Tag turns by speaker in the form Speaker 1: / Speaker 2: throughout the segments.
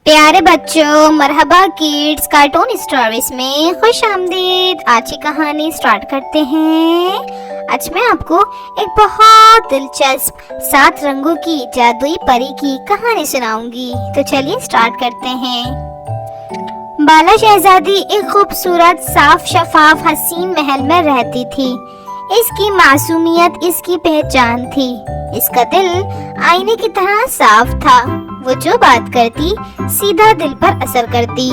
Speaker 1: پیارے بچوں، مرحبا کڈز کارٹون اسٹوریز میں خوش آمدید۔ آج کی کہانی سٹارٹ کرتے ہیں۔ آج میں آپ کو ایک بہت دلچسپ 7 رنگوں کی جادوئی پری کی کہانی سناؤں گی۔ تو چلیے سٹارٹ کرتے ہیں۔ بالا شہزادی ایک خوبصورت، صاف شفاف، حسین محل میں رہتی تھی۔ اس کی معصومیت اس کی پہچان تھی۔ اس کا دل آئینے کی طرح صاف تھا۔ وہ جو بات کرتی سیدھا دل پر اثر کرتی۔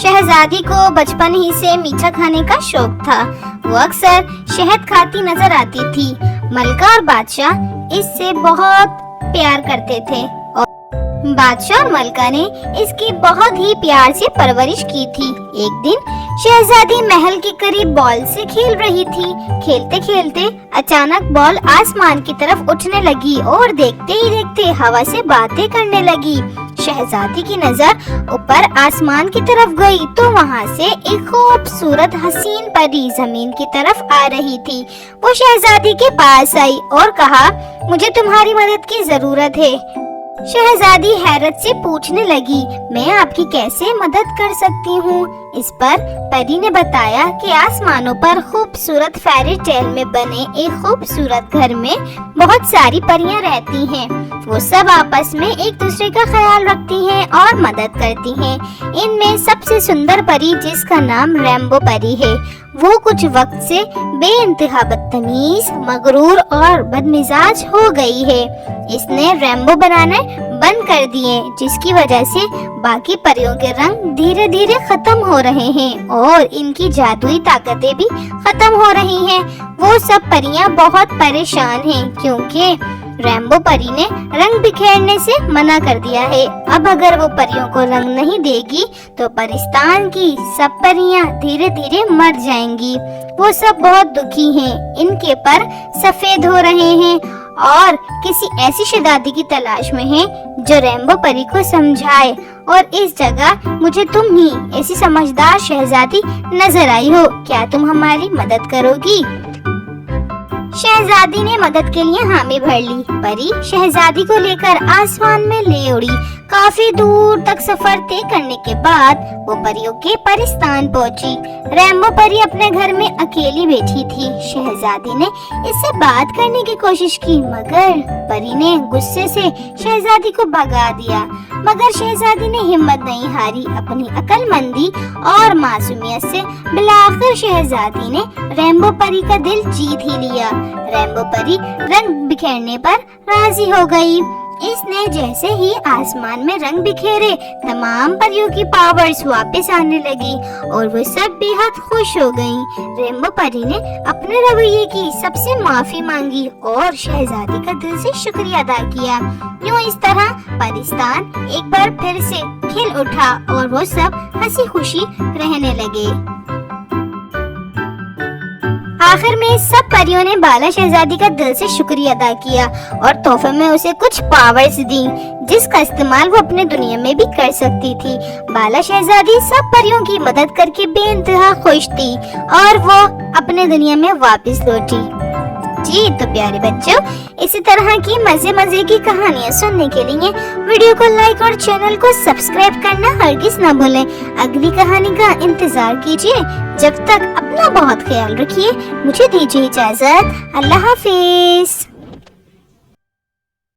Speaker 1: شہزادی کو بچپن ہی سے میٹھا کھانے کا شوق تھا۔ وہ اکثر شہد کھاتی نظر آتی تھی۔ ملکہ اور بادشاہ اس سے بہت پیار کرتے تھے اور بادشاہ اور ملکہ نے اس کی بہت ہی پیار سے پرورش کی تھی۔ ایک دن شہزادی محل کے قریب بال سے کھیل رہی تھی۔ کھیلتے کھیلتے اچانک بال آسمان کی طرف اٹھنے لگی اور دیکھتے ہی دیکھتے ہوا سے باتیں کرنے لگی۔ شہزادی کی نظر اوپر آسمان کی طرف گئی تو وہاں سے ایک خوبصورت حسین پری زمین کی طرف آ رہی تھی۔ وہ شہزادی کے پاس آئی اور کہا، مجھے تمہاری مدد کی ضرورت ہے۔ شہزادی حیرت سے پوچھنے لگی، میں آپ کی کیسے مدد کر سکتی ہوں؟ اس پر پری نے بتایا کہ آسمانوں پر خوبصورت فیری ٹیل میں بنے ایک خوبصورت گھر میں بہت ساری پریاں رہتی ہیں۔ وہ سب آپس میں ایک دوسرے کا خیال رکھتی ہیں اور مدد کرتی ہیں۔ ان میں سب سے سندر پری، جس کا نام ریمبو پری ہے، وہ کچھ وقت سے بے انتہا بدتمیز، مغرور اور بدمزاج ہو گئی ہے۔ اس نے ریمبو بنانے بند کر دیے، جس کی وجہ سے باقی پریوں کے رنگ دھیرے دھیرے ختم ہو رہے ہیں اور ان کی جادوئی طاقتیں بھی ختم ہو رہی ہیں۔ وہ سب پریاں بہت پریشان ہیں کیونکہ ریمبو پری نے رنگ بکھیرنے سے منع کر دیا ہے۔ اب اگر وہ پریوں کو رنگ نہیں دے گی تو پرستان کی سب پریاں دھیرے دھیرے مر جائیں گی۔ وہ سب بہت دکھی ہیں، ان کے پر سفید ہو رہے ہیں اور کسی ایسی شہزادی کی تلاش میں ہیں جو ریمبو پری کو سمجھائے، اور اس جگہ مجھے تم ہی ایسی سمجھدار شہزادی نظر آئی ہو۔ کیا تم ہماری مدد کرو گی؟ شہزادی نے مدد کے لیے حامی بھر لی۔ پری شہزادی کو لے کر آسمان میں لے اڑی۔ کافی دور تک سفر طے کرنے کے بعد وہ پریوں کے پرستان پہنچی۔ ریمبو پری اپنے گھر میں اکیلی بیٹھی تھی۔ شہزادی نے اس سے بات کرنے کی کوشش کی مگر پری نے غصے سے شہزادی کو بھگا دیا، مگر شہزادی نے ہمت نہیں ہاری۔ اپنی عقل مندی اور معصومیت سے بالآخر شہزادی نے ریمبو پری کا دل جیت ہی لیا۔ ریمبو پری رنگ بکھیرنے پر راضی ہو گئی۔ اس نے جیسے ہی آسمان میں رنگ بکھیرے، تمام پریوں کی پاورز واپس آنے لگی اور وہ سب بے حد خوش ہو گئیں۔ ریمبو پری نے اپنے رویے کی سب سے معافی مانگی اور شہزادی کا دل سے شکریہ ادا کیا۔ یوں اس طرح پرستان ایک بار پھر سے کھل اٹھا اور وہ سب ہنسی خوشی رہنے لگے۔ آخر میں سب پریوں نے بالا شہزادی کا دل سے شکریہ ادا کیا اور تحفے میں اسے کچھ پاورز دیں، جس کا استعمال وہ اپنے دنیا میں بھی کر سکتی تھی۔ بالا شہزادی سب پریوں کی مدد کر کے بے انتہا خوش تھی اور وہ اپنے دنیا میں واپس لوٹی۔ جی تو پیارے بچوں، اسی طرح کی مزے کی کہانیاں سننے کے لیے ویڈیو کو لائک اور چینل کو سبسکرائب کرنا ہرگز نہ بھولیں۔ اگلی کہانی کا انتظار کیجیے۔ جب تک اپنا بہت خیال رکھیے۔ مجھے دیجیے اجازت۔ اللہ حافظ۔